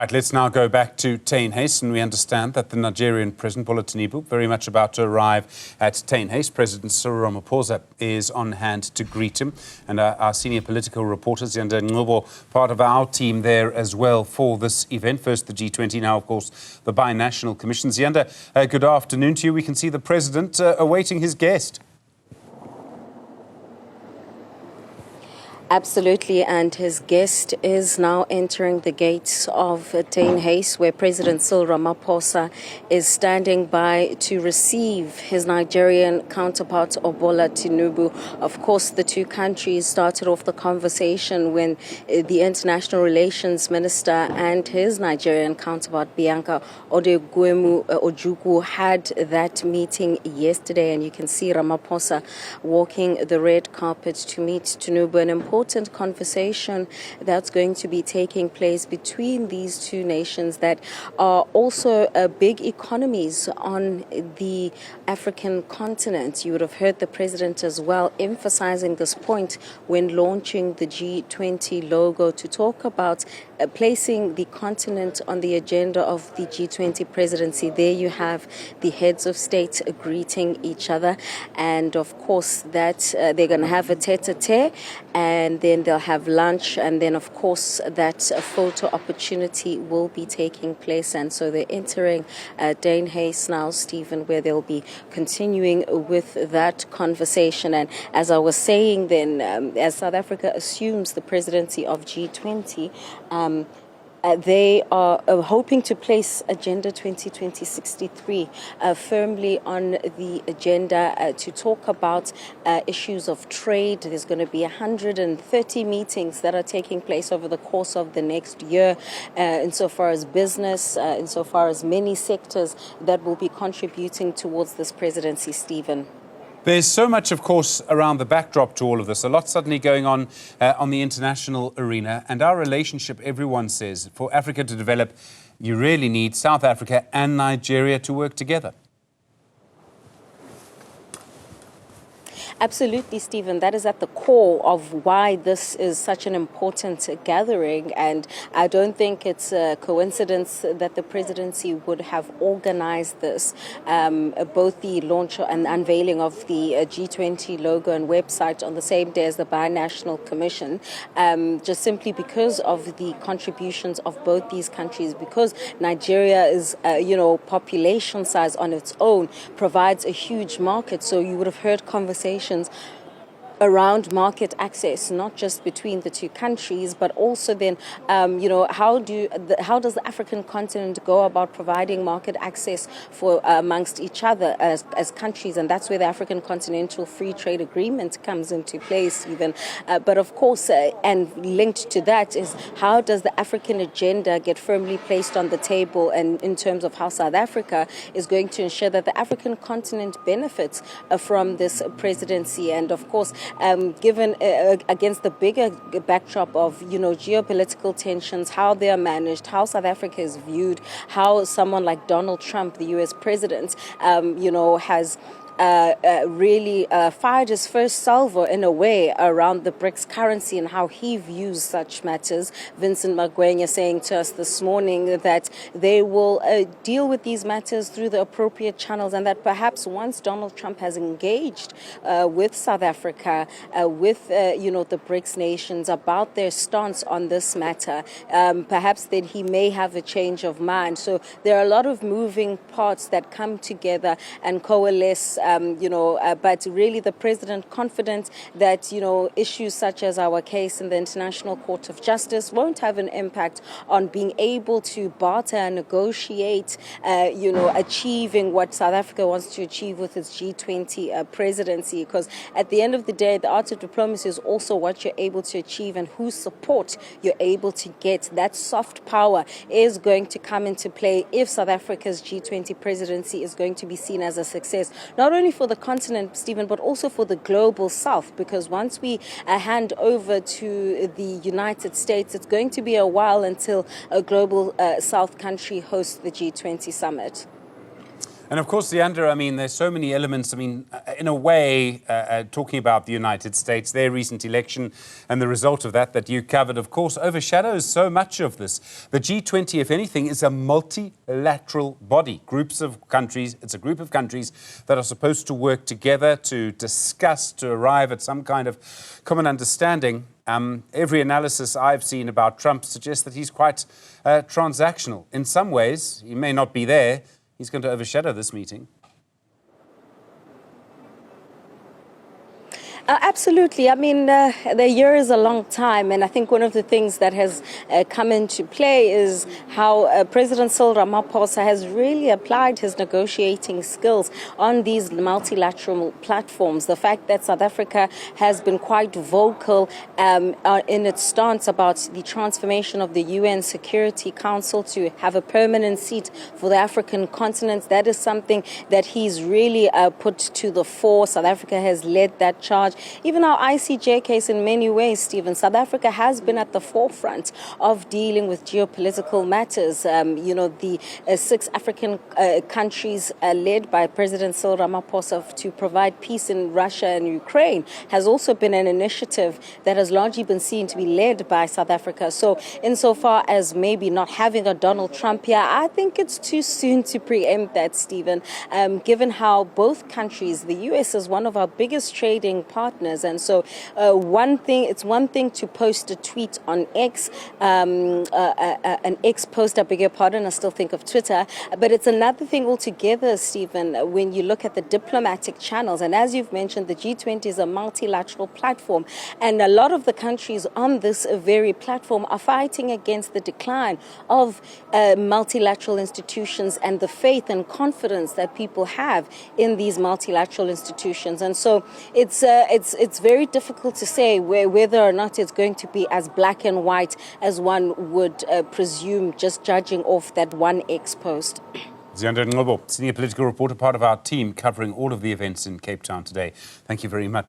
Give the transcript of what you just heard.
Right, let's now go back to Teinheis, and we understand that the Nigerian President Bola Tinubu, very much about to arrive at Teinheis. President Cyril Ramaphosa is on hand to greet him, and our senior political reporter, Ziyanda Ngcobo, part of our team there as well for this event. First the G20, now, of course, the Binational Commission. Ziyanda, good afternoon to you. We can see the President awaiting his guest. Absolutely, and his guest is now entering the gates of Teinheis, where President Cyril Ramaphosa is standing by to receive his Nigerian counterpart, Bola Tinubu. Of course, the two countries started off the conversation when the International Relations Minister and his Nigerian counterpart, Bianca Ojukwu, had that meeting yesterday, and you can see Ramaphosa walking the red carpet to meet Tinubu. An important conversation that's going to be taking place between these two nations that are also big economies on the African continent. You would have heard the president as well emphasizing this point when launching the G20 logo to talk about placing the continent on the agenda of the G20 presidency. There you have the heads of state greeting each other, and of course that they're going to have a tete-a-tete, and then they'll have lunch, and then of course that photo opportunity will be taking place. And so they're entering Teinheis now, Stephen, where they'll be continuing with that conversation. And as I was saying then, as South Africa assumes the presidency of G20, they are hoping to place Agenda 2063 firmly on the agenda to talk about issues of trade. There's going to be 130 meetings that are taking place over the course of the next year, insofar as business, insofar as many sectors that will be contributing towards this presidency, Stephen. There's so much, of course, around the backdrop to all of this. A lot suddenly going on the international arena. And our relationship, everyone says, for Africa to develop, you really need South Africa and Nigeria to work together. Absolutely, Stephen. That is at the core of why this is such an important gathering. And I don't think it's a coincidence that the presidency would have organized this, both the launch and unveiling of the G20 logo and website on the same day as the Binational Commission, just simply because of the contributions of both these countries, because Nigeria is, population size on its own provides a huge market. So you would have heard conversations around market access, not just between the two countries, but also then, how does the African continent go about providing market access for amongst each other as countries? And that's where the African Continental Free Trade Agreement comes into place even. But of course, and linked to that is how does the African agenda get firmly placed on the table, and in terms of how South Africa is going to ensure that the African continent benefits from this presidency. And of course, given against the bigger backdrop of, geopolitical tensions, how they are managed, how South Africa is viewed, how someone like Donald Trump, the U.S. president, has really fired his first salvo in a way around the BRICS currency and how he views such matters. Vincent Magwenya saying to us this morning that they will deal with these matters through the appropriate channels, and that perhaps once Donald Trump has engaged with South Africa, with the BRICS nations about their stance on this matter, perhaps then he may have a change of mind. So there are a lot of moving parts that come together and coalesce. But really the president confident that, issues such as our case in the International Court of Justice won't have an impact on being able to barter and negotiate, achieving what South Africa wants to achieve with its G20 presidency. Because at the end of the day, the art of diplomacy is also what you're able to achieve and whose support you're able to get. That soft power is going to come into play if South Africa's G20 presidency is going to be seen as a success. Not only for the continent, Stephen, but also for the global south, because once we hand over to the United States, it's going to be a while until a global south country hosts the G20 summit. And of course, Ziyanda, I mean, there's so many elements. I mean, in a way, talking about the United States, their recent election and the result of that you covered, of course, overshadows so much of this. The G20, if anything, is a multilateral body. Groups of countries, it's a group of countries that are supposed to work together to discuss, to arrive at some kind of common understanding. Every analysis I've seen about Trump suggests that he's quite transactional. In some ways, he may not be there. He's going to overshadow this meeting. Absolutely. I mean, the year is a long time, and I think one of the things that has come into play is how President Cyril Ramaphosa has really applied his negotiating skills on these multilateral platforms. The fact that South Africa has been quite vocal in its stance about the transformation of the UN Security Council to have a permanent seat for the African continent, that is something that he's really put to the fore. South Africa has led that charge. Even our ICJ case, in many ways, Stephen, South Africa has been at the forefront of dealing with geopolitical matters. The 6 African countries led by President Cyril Ramaphosa to provide peace in Russia and Ukraine has also been an initiative that has largely been seen to be led by South Africa. So insofar as maybe not having a Donald Trump here, I think it's too soon to preempt that, Stephen, given how both countries, the US is one of our biggest trading partners. And so it's one thing to post a tweet on X, an X post, I beg your pardon, I still think of Twitter, but it's another thing altogether, Stephen, when you look at the diplomatic channels. And as you've mentioned, the G20 is a multilateral platform, and a lot of the countries on this very platform are fighting against the decline of multilateral institutions and the faith and confidence that people have in these multilateral institutions. And so it's very difficult to say whether or not it's going to be as black and white as one would presume, just judging off that one X post. Ziyanda Ngcobo, senior political reporter, part of our team covering all of the events in Cape Town today. Thank you very much.